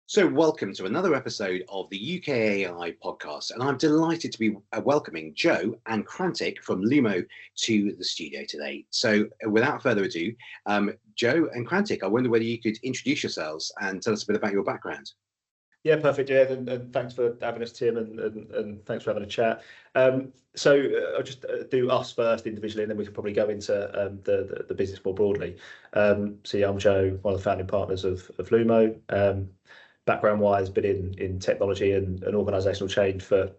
So, welcome to another episode of the UK AI podcast, and I'm delighted to be welcoming Joe and Krantik from Lumo to the studio today. So, without further ado, Joe and Krantik, I wonder whether you could introduce yourselves and tell us a bit about your background. Yeah, perfect, yeah, and thanks for having us, Tim, and thanks for having a chat. I'll just do us first individually, and then we can probably go into the business more broadly. Yeah, I'm Joe, one of the founding partners of Lumo. Background-wise, been in technology and organisational change for,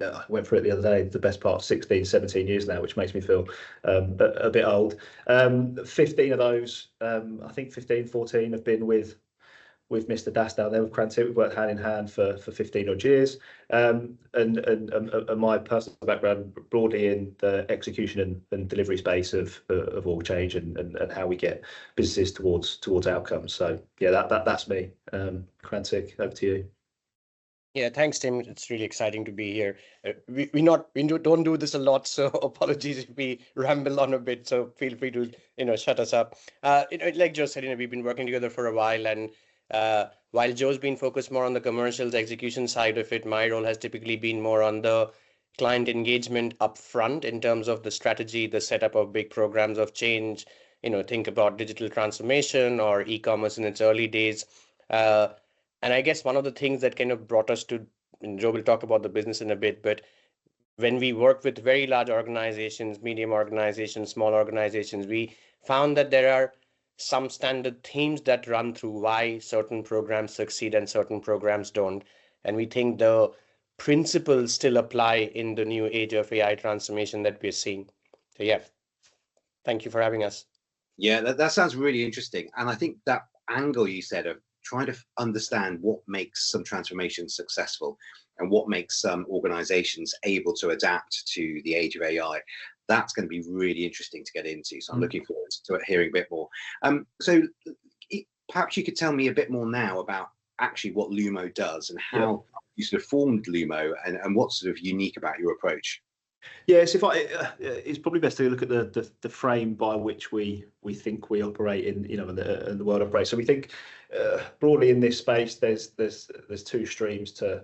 I went through it the other day, the best part of 16, 17 years now, which makes me feel a bit old. 15 of those, I think 15, 14 have been with Mr. Das down there with Krantik. We've worked hand in hand for 15 odd years. And my personal background broadly in the execution and delivery space of org change and how we get businesses towards outcomes. So yeah, that's me. Krantik, over to you. Yeah, thanks, Tim. It's really exciting to be here. We don't do this a lot, so apologies if we ramble on a bit. So feel free to shut us up. Like Joe said, we've been working together for a while, and while Joe's been focused more on the commercials execution side of it, my role has typically been more on the client engagement up front in terms of the strategy, the setup of big programs of change. Think about digital transformation or e-commerce in its early days. And I guess one of the things that kind of brought us to, and Joe will talk about the business in a bit, but when we work with very large organizations, medium organizations, small organizations, we found that there are some standard themes that run through why certain programs succeed and certain programs don't. And we think the principles still apply in the new age of AI transformation that we're seeing. So yeah, thank you for having us. Yeah, that sounds really interesting. And I think that angle you said of trying to understand what makes some transformations successful and what makes some organizations able to adapt to the age of AI, that's going to be really interesting to get into. So I'm looking forward to hearing a bit more. So perhaps you could tell me a bit more now about actually what Lumo does and how you sort of formed Lumo and what's sort of unique about your approach. Yes, it's probably best to look at the frame by which we think we operate in, in the world operates. So we think broadly in this space, there's two streams to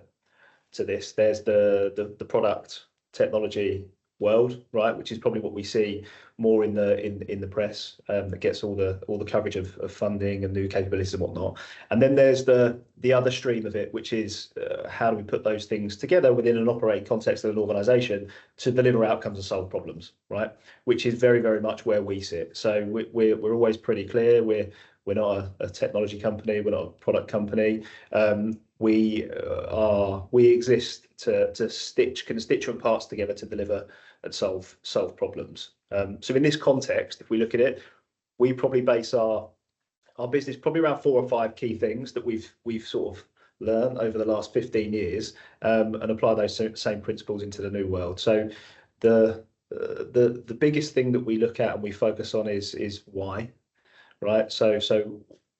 this. There's the product technology world, right, which is probably what we see more in the press, that gets all the coverage of funding and new capabilities and whatnot. And then there's the other stream of it, which is how do we put those things together within an operating context of an organization to deliver outcomes and solve problems, right? Which is very, very much where we sit. So we're always pretty clear. We're not a technology company. We're not a product company. We exist to stitch constituent parts together to deliver and solve problems. So in this context, if we look at it, we probably base our business probably around 4 or 5 key things that we've sort of learned over the last 15 years, and apply those same principles into the new world. So the biggest thing that we look at and we focus on is why, right? So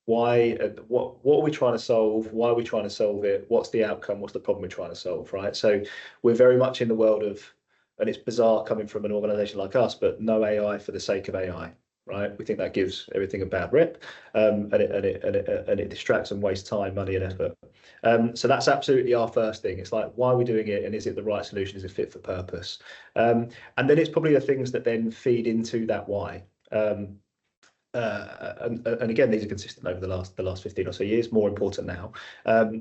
why, what are we trying to solve? Why are we trying to solve it? What's the outcome? What's the problem we're trying to solve, right? So we're very much in the world of, and it's bizarre coming from an organization like us, but no AI for the sake of AI, right? We think that gives everything a bad rep, and it distracts and wastes time, money, and effort. So that's absolutely our first thing. It's like, why are we doing it, and is it the right solution? Is it fit for purpose? And then it's probably the things that then feed into that why. And again, these are consistent over the last 15 or so years. More important now,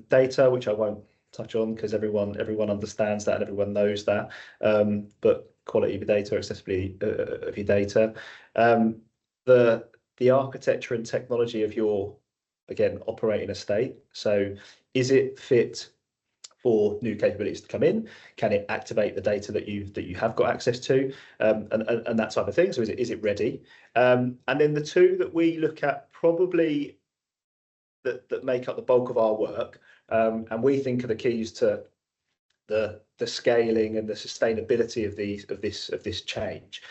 data, which I won't touch on because everyone understands that and everyone knows that. But quality of your data, accessibility of your data, the architecture and technology of your, again, operating estate. So is it fit for new capabilities to come in? Can it activate the data that you have got access to, and that type of thing? So is it ready? And then the two that we look at probably that make up the bulk of our work, and we think are the keys to the scaling and the sustainability of this change,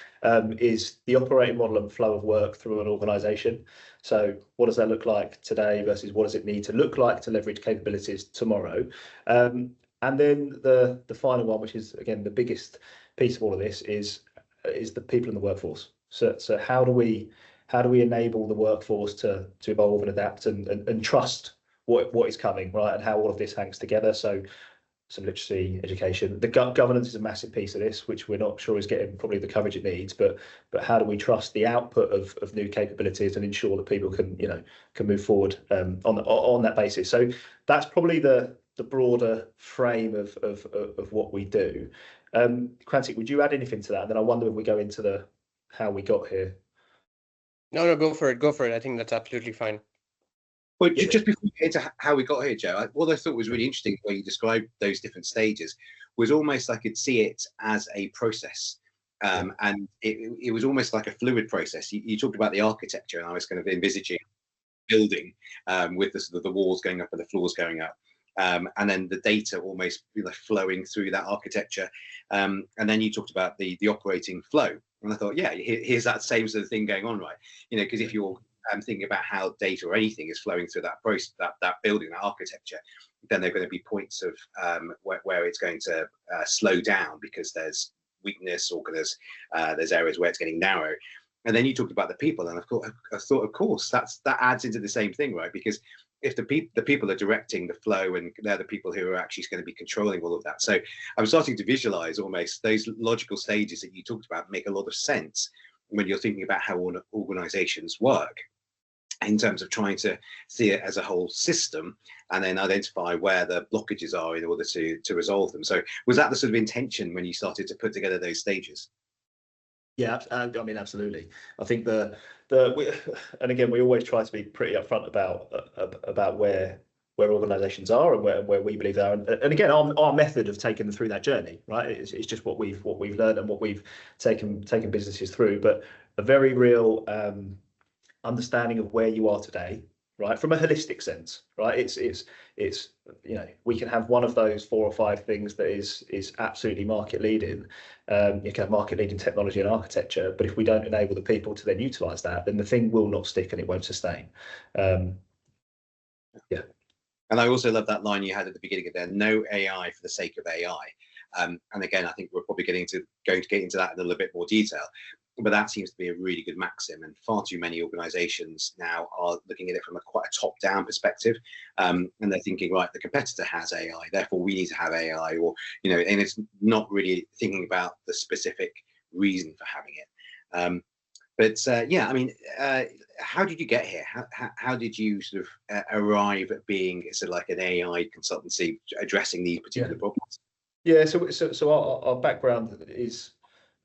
is the operating model and flow of work through an organisation. So what does that look like today versus what does it need to look like to leverage capabilities tomorrow? And then the final one, which is again the biggest piece of all of this, is the people in the workforce. So how do we enable the workforce to evolve and adapt and trust what is coming, right, and how all of this hangs together. So some literacy, education. The governance is a massive piece of this, which we're not sure is getting probably the coverage it needs. But how do we trust the output of new capabilities and ensure that people can can move forward on that basis? So that's probably the broader frame of what we do. Krantik, would you add anything to that? And then I wonder if we go into the how we got here. No, go for it. Go for it. I think that's absolutely fine. Well, just before we get into how we got here, Joe, what I thought was really interesting the way you described those different stages was almost I could see it as a process. And it was almost like a fluid process. You talked about the architecture, and I was kind of envisaging building with the sort of the walls going up and the floors going up. And then the data almost flowing through that architecture. And then you talked about the operating flow. And I thought, yeah, here's that same sort of thing going on, right? Because if you're thinking about how data or anything is flowing through that process, that building, that architecture, then there are going to be points of where it's going to slow down because there's weakness or there's areas where it's getting narrow. And then you talked about the people, and I thought, of course, that adds into the same thing, right? Because if the people are directing the flow, and they're the people who are actually going to be controlling all of that. So I'm starting to visualize almost those logical stages that you talked about make a lot of sense when you're thinking about how organizations work, in terms of trying to see it as a whole system and then identify where the blockages are in order to resolve them. So was that the sort of intention when you started to put together those stages? Yeah, I mean, absolutely. I think and again, we always try to be pretty upfront about where organisations are and where we believe they are. And again, our method of taking them through that journey, right? It's just what we've learned and what we've taken businesses through. But a very real understanding of where you are today, right, from a holistic sense, right? It's we can have one of those 4 or 5 things that is absolutely market leading. You can have market leading technology and architecture, but if we don't enable the people to then utilize that, then the thing will not stick and it won't sustain. Yeah. And I also love that line you had at the beginning of there: no AI for the sake of AI. And again, I think we're probably going to get into that in a little bit more detail. But that seems to be a really good maxim, and far too many organizations now are looking at it from quite a top-down perspective, and they're thinking, right, the competitor has AI, therefore we need to have AI, or and it's not really thinking about the specific reason for having it. But yeah, I mean, how did you get here? How did you sort of arrive at being sort of like an AI consultancy addressing these particular problems? Yeah, so our background is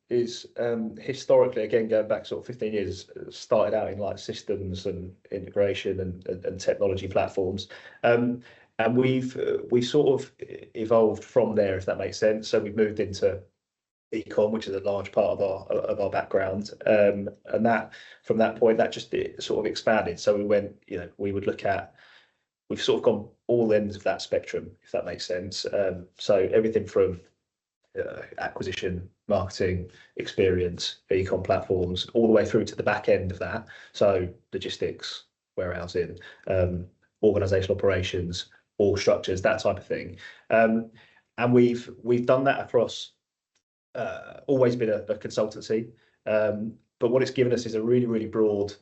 historically, again, going back sort of 15 years, started out in like systems and integration and technology platforms. And we've sort of evolved from there, if that makes sense. So we've moved into ecom, which is a large part of our background. And that from that point, that just sort of expanded. So we went, we would look at, we've sort of gone all ends of that spectrum, if that makes sense. So everything from acquisition, marketing, experience, ecom platforms, all the way through to the back end of that. So logistics, warehousing, organizational operations, org structures, that type of thing. And we've done that across, always been a consultancy. But what it's given us is a really, really broad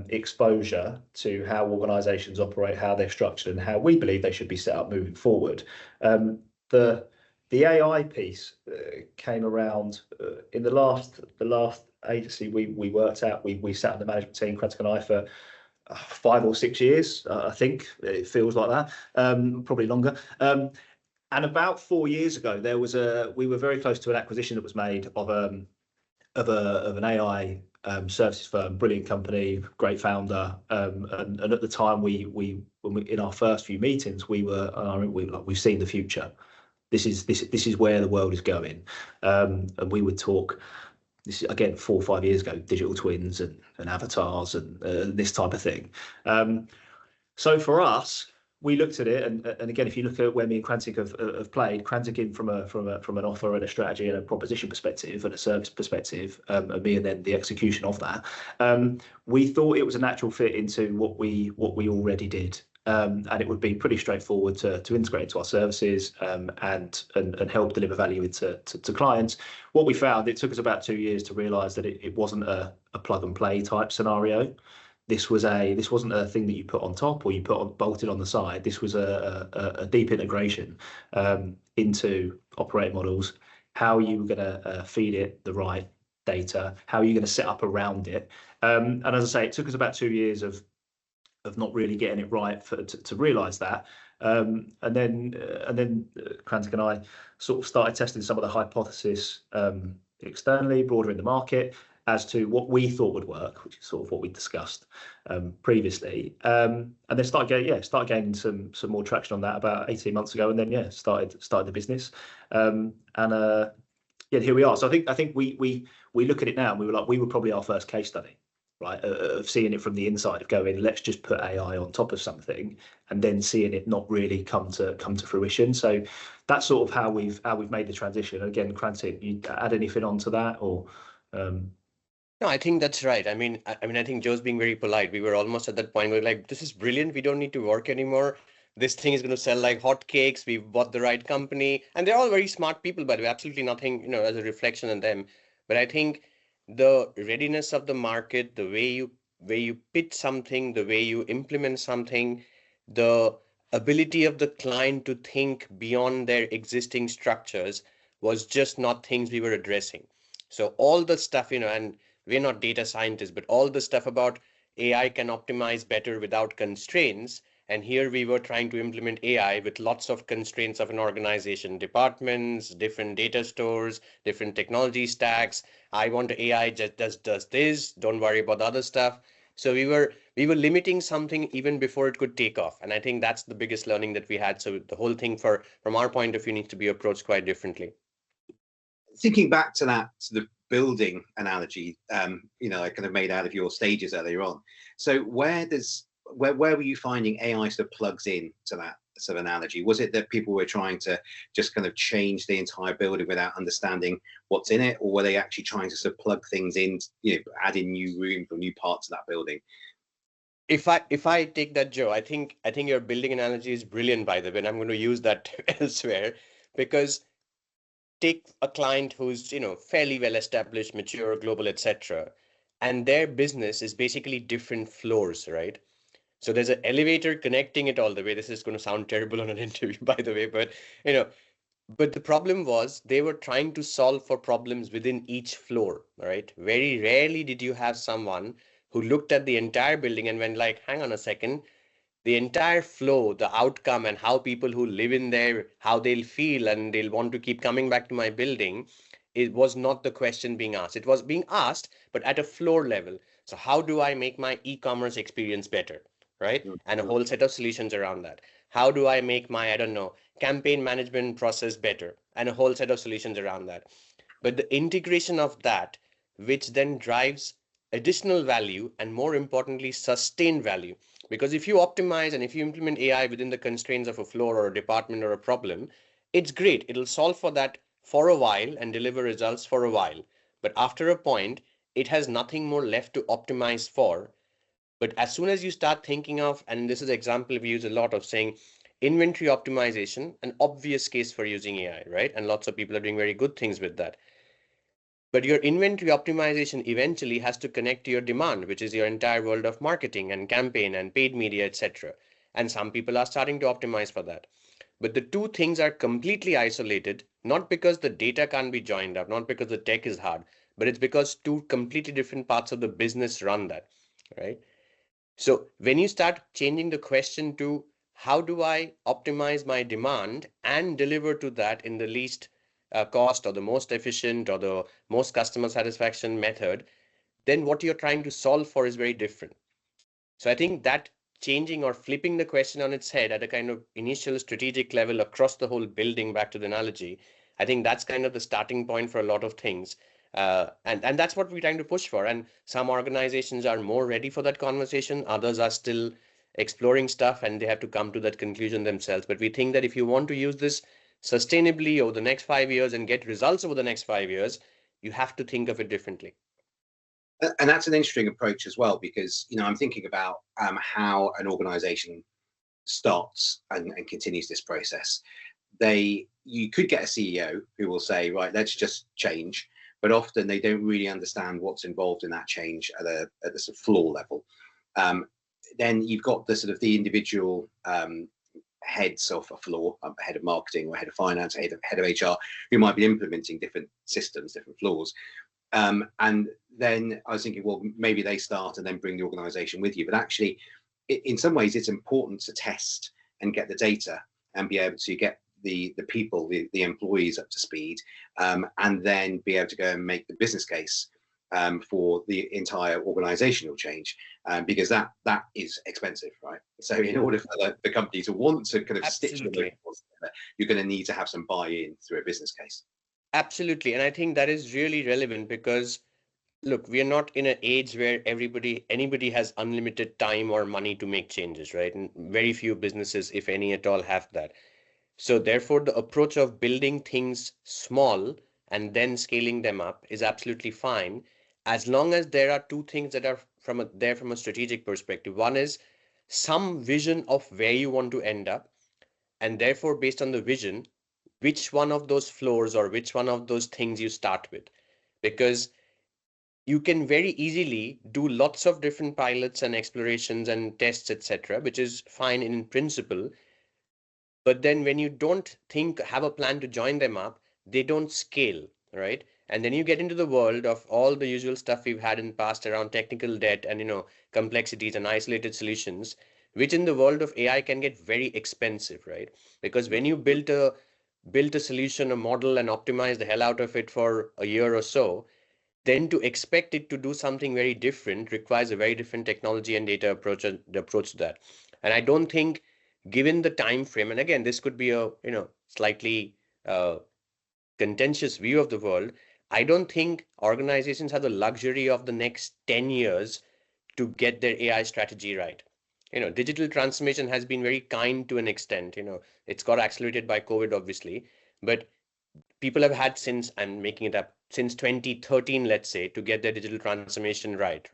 exposure to how organizations operate, how they're structured, and how we believe they should be set up moving forward. The AI piece came around in the last agency we worked at. We sat on the management team, Krantik and I, for 5 or 6 years. I think it feels like that, probably longer. And about 4 years ago, we were very close to an acquisition that was made of an AI services firm, brilliant company, great founder. And at the time, in our first few meetings, we've seen the future. This is where the world is going, and we would talk. This is, again, 4 or 5 years ago, digital twins and avatars and this type of thing. So for us, we looked at it, and again, if you look at where me and Krantik have played, Krantik in from an offer and a strategy and a proposition perspective and a service perspective, and me and then the execution of that, we thought it was a natural fit into what we already did. And it would be pretty straightforward to integrate into our services and help deliver value to clients. What we found, it took us about 2 years to realise that it wasn't a plug and play type scenario. this wasn't a thing that you put on top or you bolted on the side. This was a deep integration into operating models, how you were going to feed it the right data, how are you going to set up around it. And as I say, it took us about 2 years of not really getting it right to realise that. And then Krantik and I sort of started testing some of the hypothesis externally, broader in the market, as to what we thought would work, which is sort of what we discussed previously. And then started gaining some more traction on that about 18 months ago, and then started the business. Here we are. So I think we look at it now and we were probably our first case study, right, of seeing it from the inside, of going, let's just put AI on top of something, and then seeing it not really come to fruition. So that's sort of how we've made the transition. Again, Krantik, you add anything onto that, or? No, I think that's right. I mean, I think Joe's being very polite. We were almost at that point where like, this is brilliant. We don't need to work anymore. This thing is going to sell like hotcakes. We've bought the right company, and they're all very smart people, by the way. Absolutely nothing, as a reflection on them. But I think the readiness of the market, the way you pitch something, the way you implement something, the ability of the client to think beyond their existing structures was just not things we were addressing. So all the stuff, and we're not data scientists, but all the stuff about AI can optimize better without constraints. And here we were trying to implement AI with lots of constraints of an organization, departments, different data stores, different technology stacks. I want AI just does this. Don't worry about the other stuff. So we were limiting something even before it could take off. And I think that's the biggest learning that we had. So the whole thing from our point of view needs to be approached quite differently. Thinking back to that sort of building analogy, I kind of made out of your stages earlier on. So where were you finding AI sort of plugs in to that sort of analogy? Was it that people were trying to just kind of change the entire building without understanding what's in it, or were they actually trying to sort of plug things in, add in new rooms or new parts of that building? If I take that, Joe, I think your building analogy is brilliant, by the way, and I'm going to use that elsewhere, because take a client who's fairly well established, mature, global, etc., and their business is basically different floors, right? So there's an elevator connecting it all the way. This is going to sound terrible on an interview, by the way, but but the problem was they were trying to solve for problems within each floor, right? Very rarely did you have someone who looked at the entire building and went like, hang on a second, the entire flow, the outcome, and how people who live in there, how they'll feel and they'll want to keep coming back to my building, it was not the question being asked. It was being asked, but at a floor level. So how do I make my e-commerce experience better, right? And a whole set of solutions around that. How do I make my, campaign management process better? And a whole set of solutions around that. But the integration of that, which then drives additional value and, more importantly, sustained value. Because if you optimize and if you implement AI within the constraints of a floor or a department or a problem, it's great. It'll solve for that for a while and deliver results for a while. But after a point, it has nothing more left to optimize for. But as soon as you start thinking of, and this is an example we use a lot of, saying inventory optimization, an obvious case for using AI, right? And lots of people are doing very good things with that. But your inventory optimization eventually has to connect to your demand, which is your entire world of marketing and campaign and paid media, etc. And some people are starting to optimize for that. But the two things are completely isolated, not because the data can't be joined up, not because the tech is hard, but it's because two completely different parts of the business run that, right? So when you start changing the question to how do I optimize my demand and deliver to that in the least cost or the most efficient or the most customer satisfaction method, then what you're trying to solve for is very different. So I think that changing or flipping the question on its head at a kind of initial strategic level across the whole building, back to the analogy, I think that's kind of the starting point for a lot of things. And that's what we're trying to push for. And some organizations are more ready for that conversation. Others are still exploring stuff and they have to come to that conclusion themselves. But we think that if you want to use this sustainably over the next 5 years and get results over the next 5 years, you have to think of it differently. And that's an interesting approach as well, because I'm thinking about how an organization starts and continues this process. You could get a CEO who will say, right, let's just change, but often they don't really understand what's involved in that change at a sort of floor level. Then you've got the sort of the individual heads of a floor, head of marketing or head of finance, head of HR, who might be implementing different systems, different floors. And then I was thinking, well, maybe they start and then bring the organization with you. But actually, in some ways, it's important to test and get the data and be able to get the people, the employees up to speed, and then be able to go and make the business case for the entire organizational change, because that is expensive, right? So in order for the company to want to kind of stitch them together, you're going to need to have some buy-in through a business case. Absolutely. And I think that is really relevant because, look, we are not in an age where anybody has unlimited time or money to make changes, right? And very few businesses, if any at all, have that. So therefore, the approach of building things small and then scaling them up is absolutely fine, as long as there are two things that are from a strategic perspective. One is some vision of where you want to end up, and therefore, based on the vision, which one of those floors or which one of those things you start with. Because you can very easily do lots of different pilots and explorations and tests, etc., which is fine in principle. But then when you don't have a plan to join them up, they don't scale, right? And then you get into the world of all the usual stuff we've had in the past around technical debt and, complexities and isolated solutions, which in the world of AI can get very expensive, right? Because when you built a solution, a model, and optimize the hell out of it for a year or so, then to expect it to do something very different requires a very different technology and data approach to that. And I don't think, given the time frame, and again, this could be a slightly contentious view of the world, I don't think organizations have the luxury of the next 10 years to get their AI strategy right. Digital transformation has been very kind to an extent. It's got accelerated by COVID, obviously, but people have had since, I'm making it up, since 2013, let's say, to get their digital transformation right?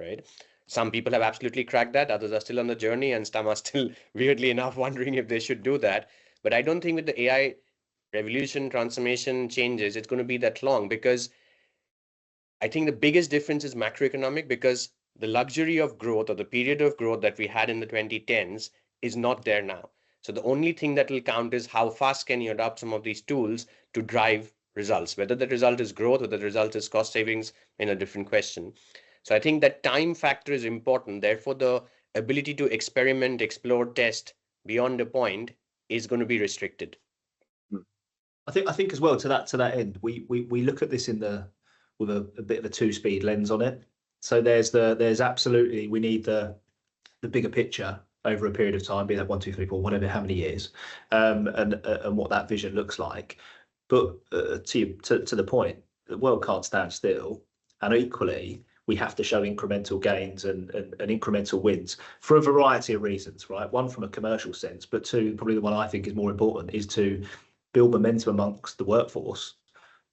Some people have absolutely cracked that, others are still on the journey, and some are still, weirdly enough, wondering if they should do that. But I don't think with the AI revolution, transformation, changes, it's going to be that long, because I think the biggest difference is macroeconomic, because the luxury of growth or the period of growth that we had in the 2010s is not there now. So the only thing that will count is how fast can you adopt some of these tools to drive results. Whether the result is growth or the result is cost savings, in a different question. So I think that time factor is important. Therefore, the ability to experiment, explore, test beyond a point is going to be restricted. I think as well, to that end, we look at this with a bit of a two-speed lens on it. So there's absolutely, we need the bigger picture over a period of time, be that 1, 2, 3, 4, whatever, how many years, and what that vision looks like. But to the point, the world can't stand still, and equally we have to show incremental gains and incremental wins for a variety of reasons, right? One, from a commercial sense, but two, probably the one I think is more important, is to build momentum amongst the workforce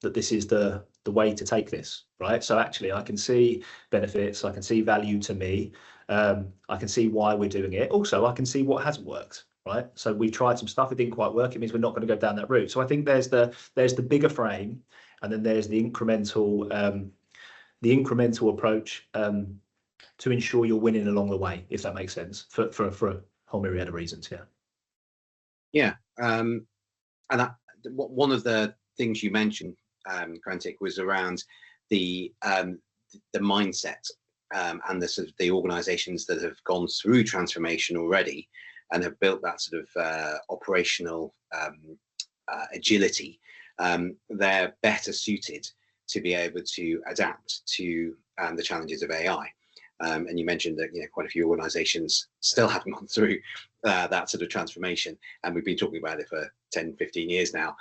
that this is the way to take this, right? So actually I can see benefits, I can see value to me, I can see why we're doing it. Also, I can see what hasn't worked, right? So we tried some stuff, it didn't quite work, it means we're not going to go down that route. So I think there's the bigger frame, and then there's the incremental approach to ensure you're winning along the way, if that makes sense, for a whole myriad of reasons. Yeah. And one of the things you mentioned, Krantik, was around the mindset and the sort of the organizations that have gone through transformation already and have built that sort of operational agility. They're better suited to be able to adapt to the challenges of AI. And you mentioned that quite a few organizations still haven't gone through that sort of transformation, and we've been talking about it for 10, 15 years now.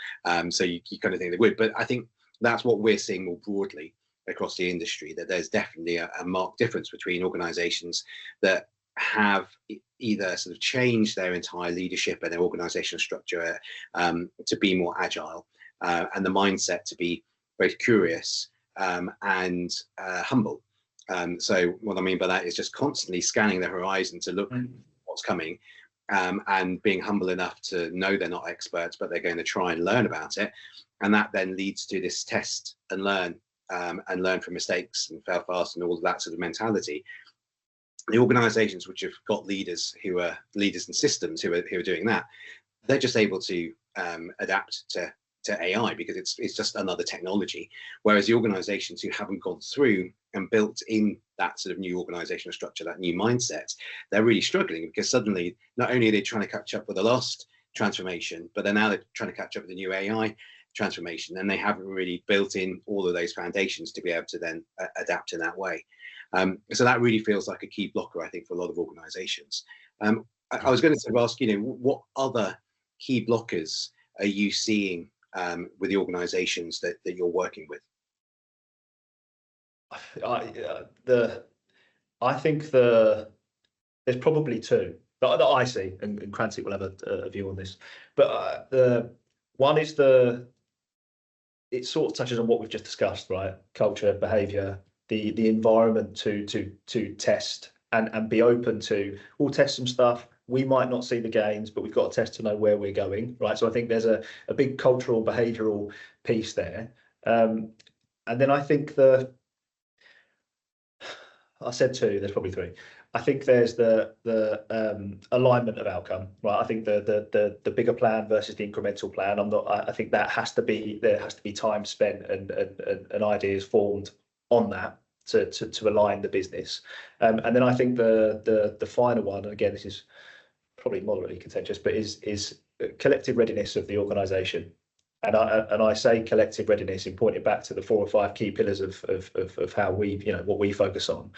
So you kind of think they would, but I think that's what we're seeing more broadly across the industry, that there's definitely a marked difference between organizations that have either sort of changed their entire leadership and their organizational structure to be more agile, and the mindset to be both curious and humble. So what I mean by that is just constantly scanning the horizon to look what's coming, and being humble enough to know they're not experts, but they're going to try and learn about it. And that then leads to this test and learn from mistakes and fail fast and all of that sort of mentality. The organizations which have got leaders who are leaders in systems who are doing that, they're just able to adapt to AI because it's just another technology. Whereas the organizations who haven't gone through and built in that sort of new organizational structure, that new mindset, they're really struggling because suddenly not only are they trying to catch up with the last transformation, but they're trying to catch up with the new AI transformation, and they haven't really built in all of those foundations to be able to then adapt in that way. So that really feels like a key blocker, I think, for a lot of organizations. I was going to sort of ask, what other key blockers are you seeing with the organizations that you're working with? I think there's probably two that I see, and Krantik will have a view on this. But the one is it sort of touches on what we've just discussed, right? Culture, behaviour, the environment to test and be open to. We'll test some stuff. We might not see the gains, but we've got to test to know where we're going, right? So I think there's a big cultural, behavioural piece there. And then I think I said two, there's probably three. I think there's the alignment of outcome, right? I think the bigger plan versus the incremental plan. I think there has to be time spent and ideas formed on that to align the business. And then I think the final one, and again, this is probably moderately contentious, but is collective readiness of the organisation. And I say collective readiness in pointing back to the 4 or 5 key pillars of how we, what we focus on.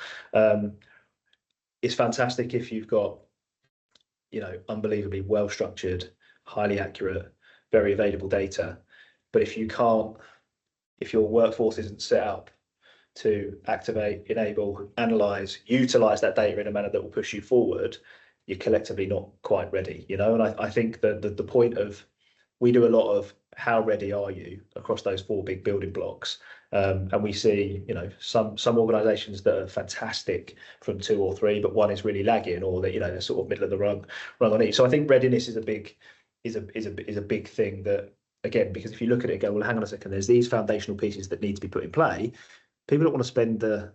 It's fantastic if you've got, unbelievably well structured, highly accurate, very available data. But if your workforce isn't set up to activate, enable, analyze, utilize that data in a manner that will push you forward, you're collectively not quite ready, And I think that the point of, we do a lot of how ready are you across those 4 big building blocks, and we see some organisations that are fantastic from 2 or 3, but one is really lagging, or that they're sort of middle of the rung on each. So I think readiness is a big thing that, again, because if you look at it and go, well, hang on a second, there's these foundational pieces that need to be put in play. People don't want to spend the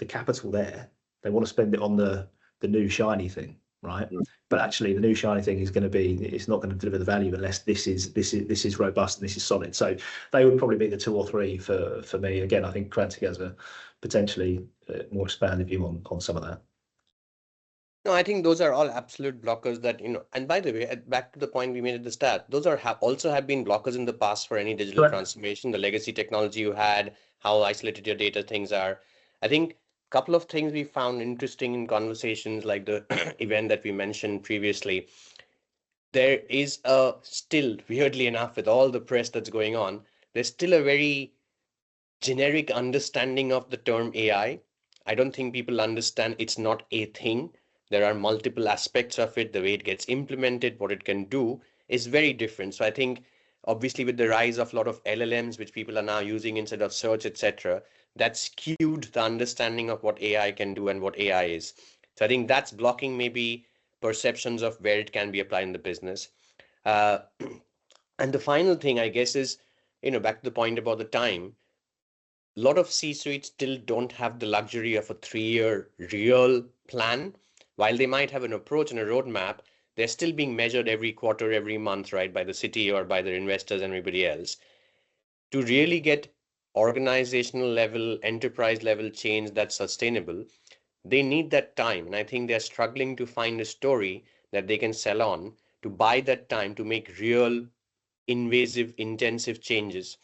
capital there. They want to spend it on the new shiny thing, right? But actually the new shiny thing is going to it's not going to deliver the value unless this is robust and this is solid. So they would probably be the 2 or 3 for me. Again, I think Krantik has a potentially more expanded view on some of that. No, I think those are all absolute blockers that, and by the way, back to the point we made at the start, those also have been blockers in the past for any digital transformation, the legacy technology you had, how isolated your data things are. I think couple of things we found interesting in conversations like the event that we mentioned previously. There is still, weirdly enough, with all the press that's going on, there's still a very generic understanding of the term AI. I don't think people understand it's not a thing. There are multiple aspects of it. The way it gets implemented, what it can do is very different. So I think obviously with the rise of a lot of LLMs, which people are now using instead of search, etc., that skewed the understanding of what AI can do and what AI is. So I think that's blocking maybe perceptions of where it can be applied in the business. And the final thing, I guess, is, back to the point about the time, a lot of C-suites still don't have the luxury of a 3-year real plan. While they might have an approach and a roadmap, they're still being measured every quarter, every month, right, by the city or by their investors and everybody else. To really get organizational level, enterprise level change that's sustainable, they need that time. And I think they're struggling to find a story that they can sell on to buy that time to make real invasive, intensive changes,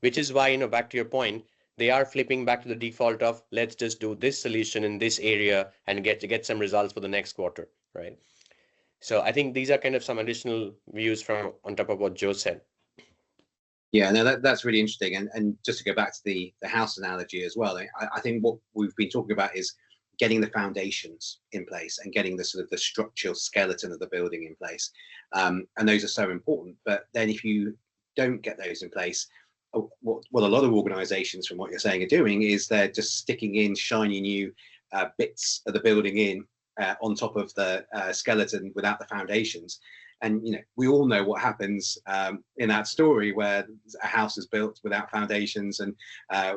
which is why, back to your point, they are flipping back to the default of let's just do this solution in this area and get some results for the next quarter, right? So I think these are kind of some additional views from on top of what Joe said. Yeah, no, that's really interesting. And just to go back to the house analogy as well, I think what we've been talking about is getting the foundations in place and getting the sort of the structural skeleton of the building in place. And those are so important. But then if you don't get those in place, what a lot of organizations, from what you're saying, are doing is they're just sticking in shiny new bits of the building on top of the skeleton without the foundations. And we all know what happens in that story, where a house is built without foundations and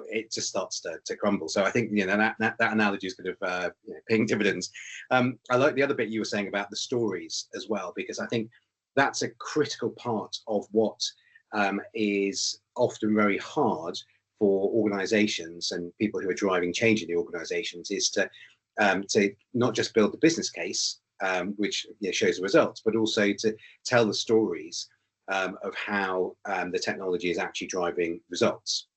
it just starts to crumble. So I think that analogy is kind of paying dividends. I like the other bit you were saying about the stories as well, because I think that's a critical part of what is often very hard for organizations and people who are driving change in the organizations, is to not just build the business case, which shows the results, but also to tell the stories of how the technology is actually driving results.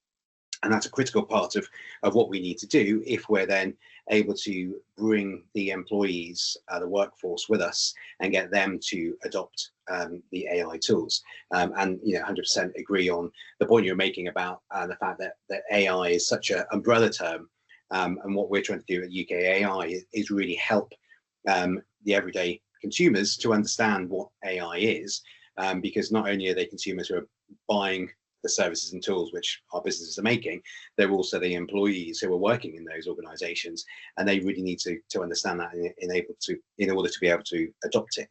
And that's a critical part of what we need to do if we're then able to bring the employees, the workforce with us, and get them to adopt the AI tools. And 100% agree on the point you're making about the fact that AI is such an umbrella term. And what we're trying to do at UK AI is really help the everyday consumers to understand what AI is, because not only are they consumers who are buying the services and tools which our businesses are making, they're also the employees who are working in those organizations, and they really need to understand that in order to be able to adopt it.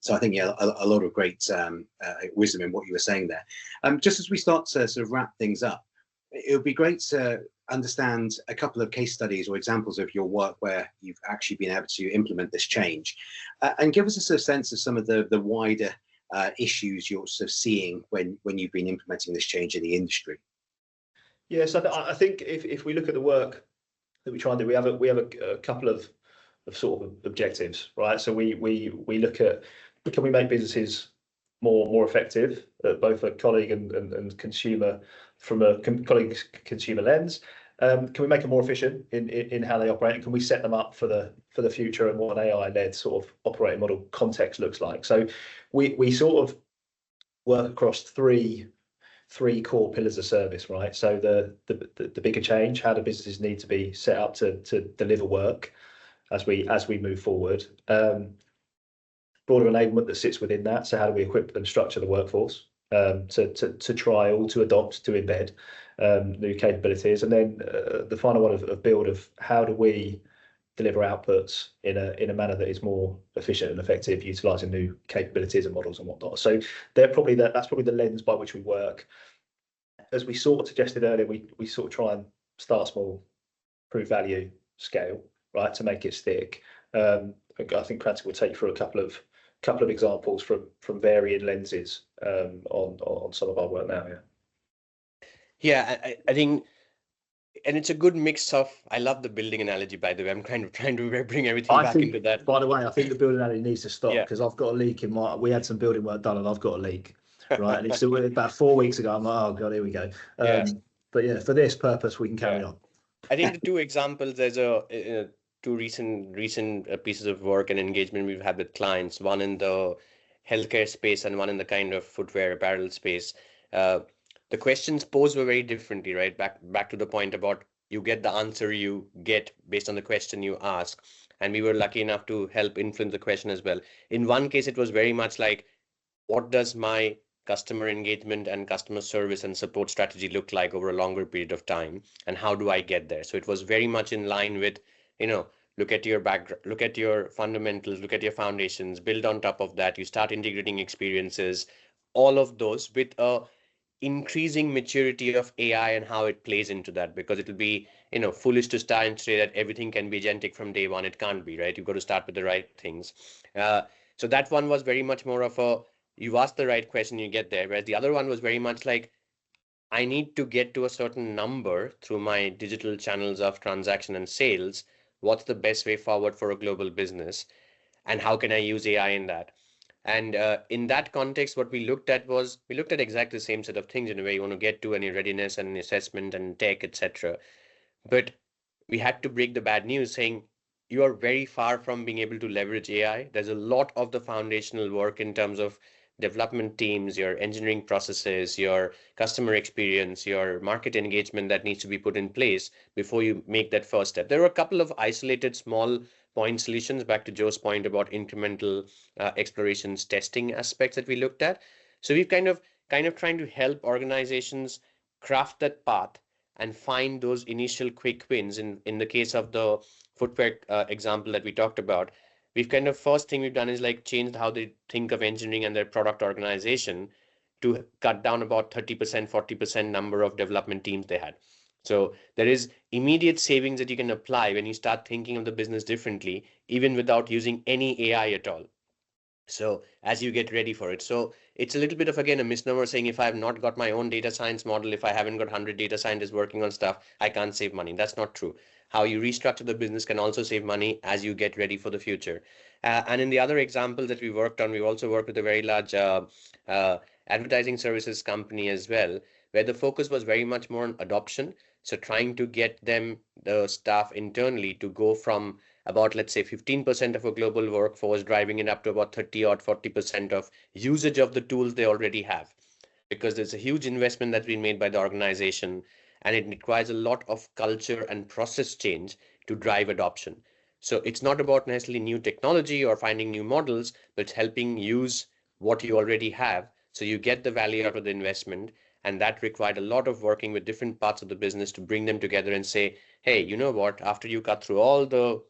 So I think a lot of great wisdom in what you were saying there. Just as we start to sort of wrap things up, it would be great to understand a couple of case studies or examples of your work where you've actually been able to implement this change, and give us a sort of sense of some of the wider issues you're sort of seeing when you've been implementing this change in the industry. Yes, I think if we look at the work that we try and do, we have a couple of sort of objectives, right? So we look at, can we make businesses more effective, both a colleague and consumer, from a colleague consumer lens? Can we make them more efficient in how they operate, and can we set them up for the future and what an AI-led sort of operating model context looks like? So we sort of work across three core pillars of service, right? So the bigger change, how do businesses need to be set up to deliver work as we move forward? Broader enablement that sits within that. So how do we equip and structure the workforce to trial, to adopt, to embed new capabilities? And then the final one of build, of how do we deliver outputs in a manner that is more efficient and effective, utilising new capabilities and models and whatnot. So that's probably the lens by which we work. As we sort of suggested earlier, we sort of try and start small, prove value, scale, right, to make it stick. I think Krantik will take you through a couple of examples from varying lenses on some of our work now. Yeah, I think, and it's a good mix of, I love the building analogy, by the way. I'm kind of trying to bring everything back into that. By the way, I think the building analogy needs to stop, because I've got a leak in we had some building work done and I've got a leak, right? And it's about 4 weeks ago. I'm like, oh God, here we go. But yeah, for this purpose, we can carry on. I think the two examples, there's two recent pieces of work and engagement we've had with clients, one in the healthcare space and one in the kind of footwear apparel space. The questions posed were very differently, right? Back to the point about you get the answer you get based on the question you ask. And we were lucky enough to help influence the question as well. In one case, it was very much like, what does my customer engagement and customer service and support strategy look like over a longer period of time? And how do I get there? So it was very much in line with, look at your background, look at your fundamentals, look at your foundations, build on top of that. You start integrating experiences, all of those with a increasing maturity of AI and how it plays into that, because it will be, foolish to start and say that everything can be agentic from day one. It can't be, right? You've got to start with the right things. So that one was very much more of a, you ask the right question, you get there. Whereas the other one was very much like, I need to get to a certain number through my digital channels of transaction and sales. What's the best way forward for a global business? And how can I use AI in that? And in that context, what we looked at exactly the same set of things in a way. You want to get to any readiness and assessment and tech, etc. But we had to break the bad news saying, you are very far from being able to leverage AI. There's a lot of the foundational work in terms of development teams, your engineering processes, your customer experience, your market engagement that needs to be put in place before you make that first step. There were a couple of isolated small point solutions, back to Joe's point about incremental explorations, testing aspects that we looked at. So we've kind of trying to help organizations craft that path and find those initial quick wins. In the case of the footwear example that we talked about, we've kind of first thing we've done is like changed how they think of engineering and their product organization to cut down about 30%, 40% number of development teams they had. So there is immediate savings that you can apply when you start thinking of the business differently, even without using any AI at all. So as you get ready for it. So it's a little bit of, again, a misnomer saying if I have not got my own data science model, if I haven't got 100 data scientists working on stuff, I can't save money. That's not true. How you restructure the business can also save money as you get ready for the future. And in the other examples that we worked on, we've also worked with a very large advertising services company as well, where the focus was very much more on adoption. So trying to get them, the staff internally, to go from about, let's say, 15% of a global workforce, driving it up to about 30 or 40% of usage of the tools they already have. Because there's a huge investment that's been made by the organization, and it requires a lot of culture and process change to drive adoption. So it's not about necessarily new technology or finding new models, but it's helping use what you already have so you get the value out of the investment. And that required a lot of working with different parts of the business to bring them together and say, hey, you know what, after you cut through all the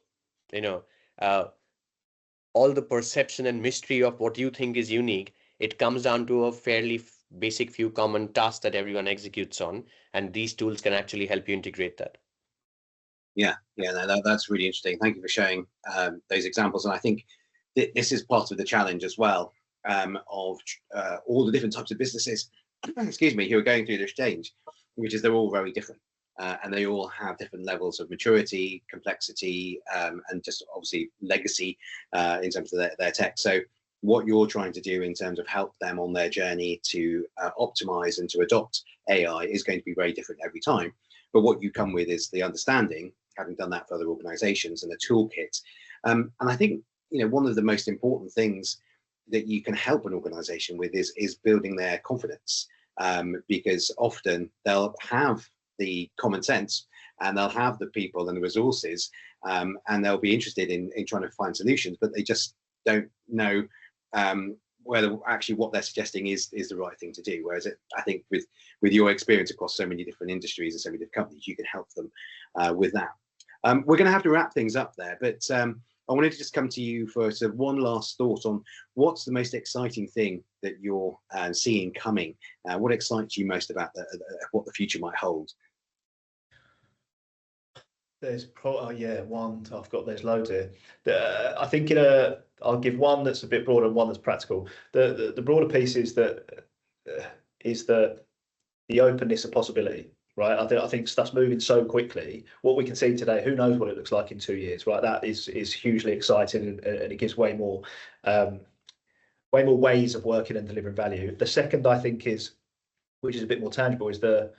you know, uh, all the perception and mystery of what you think is unique, it comes down to a fairly basic few common tasks that everyone executes on, and these tools can actually help you integrate that. Yeah, no, that's really interesting. Thank you for sharing those examples. And I think this is part of the challenge as well, of all the different types of businesses, excuse me, who are going through this change, which is they're all very different. And they all have different levels of maturity, complexity, and just obviously legacy in terms of their tech. So what you're trying to do in terms of help them on their journey to optimize and to adopt AI is going to be very different every time. But what you come with is the understanding, having done that for other organizations, and a toolkit. And I think, one of the most important things that you can help an organization with is building their confidence, because often they'll have the common sense and they'll have the people and the resources, and they'll be interested in trying to find solutions, but they just don't know whether actually what they're suggesting is the right thing to do. Whereas I think with your experience across so many different industries and so many different companies, you can help them with that. We're going to have to wrap things up there, but I wanted to just come to you for sort of one last thought on what's the most exciting thing that you're seeing coming. What excites you most about what the future might hold? There's one. There's loads here. I think I'll give one that's a bit broader and one that's practical. The broader piece is that the openness of possibility, right? I think stuff's moving so quickly. What we can see today, who knows what it looks like in 2 years, right? That is hugely exciting, and it gives way more ways of working and delivering value. The second, I think, which is a bit more tangible, is the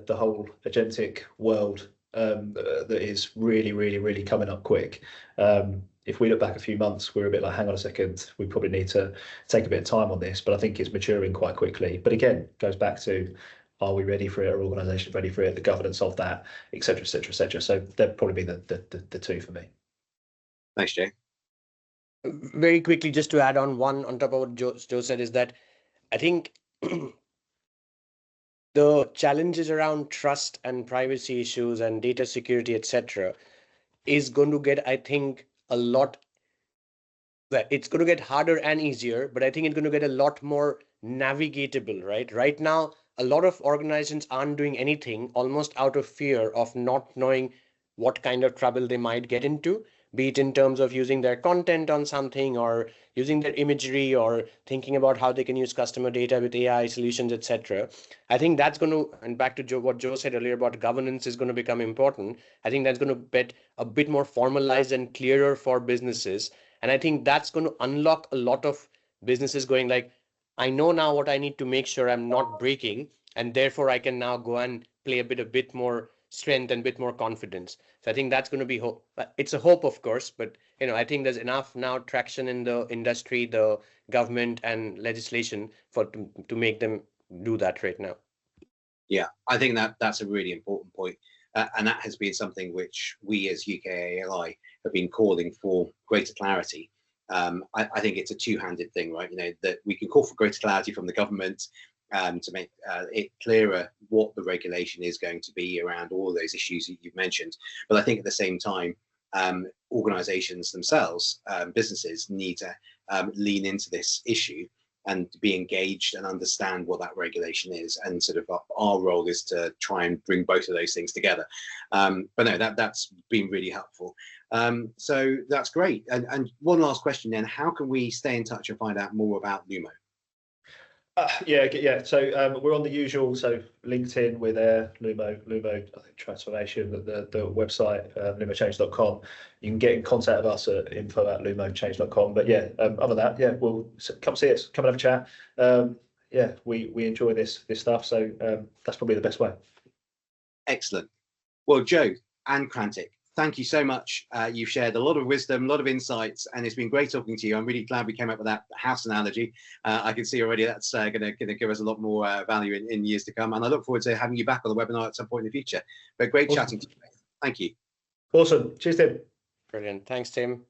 whole agentic world. That is really, really, really coming up quick. If we look back a few months, we're a bit like, hang on a second, we probably need to take a bit of time on this, but I think it's maturing quite quickly. But again, goes back to, are we ready for it? Are organisations ready for it? The governance of that, et cetera, et cetera, et cetera. So that'd probably be the two for me. Thanks, Jay. Very quickly, just to add on one on top of what Joe said, is that I think the challenges around trust and privacy issues and data security, etc., is going to get, I think, it's going to get harder and easier, but I think it's going to get a lot more navigatable, right? Right now, a lot of organizations aren't doing anything almost out of fear of not knowing what kind of trouble they might get into, be it in terms of using their content on something or using their imagery or thinking about how they can use customer data with AI solutions, etc. I think that's going to, and back to what Joe said earlier about governance is going to become important. I think that's going to get a bit more formalized and clearer for businesses. And I think that's going to unlock a lot of businesses going like, I know now what I need to make sure I'm not breaking, and therefore I can now go and play a bit more strength and a bit more confidence. So I think that's going to be hope. It's a hope, of course, but I think there's enough now traction in the industry, the government and legislation to make them do that right now. Yeah, I think that's a really important point. And that has been something which we as UKALI have been calling for greater clarity. I think it's a two-handed thing, right? That we can call for greater clarity from the government to make it clearer what the regulation is going to be around all those issues that you've mentioned. But I think at the same time, organizations themselves, businesses need to lean into this issue and be engaged and understand what that regulation is. And sort of our role is to try and bring both of those things together. But no, that's been really helpful. So that's great. And one last question then, how can we stay in touch and find out more about Lumo? Yeah. So we're on the usual. So LinkedIn, we're there. Lumo, I think transformation. The website, lumochange.com. You can get in contact with us at info@lumochange.com. But yeah, other than that, yeah, we'll come see us, come and have a chat. Yeah, we enjoy this stuff. So that's probably the best way. Excellent. Well, Joe and Krantik, thank you so much. You've shared a lot of wisdom, a lot of insights, and it's been great talking to you. I'm really glad we came up with that house analogy. I can see already that's going to give us a lot more value in years to come. And I look forward to having you back on the webinar at some point in the future. But great chatting to you. Thank you. Awesome. Cheers, Tim. Brilliant. Thanks, Tim.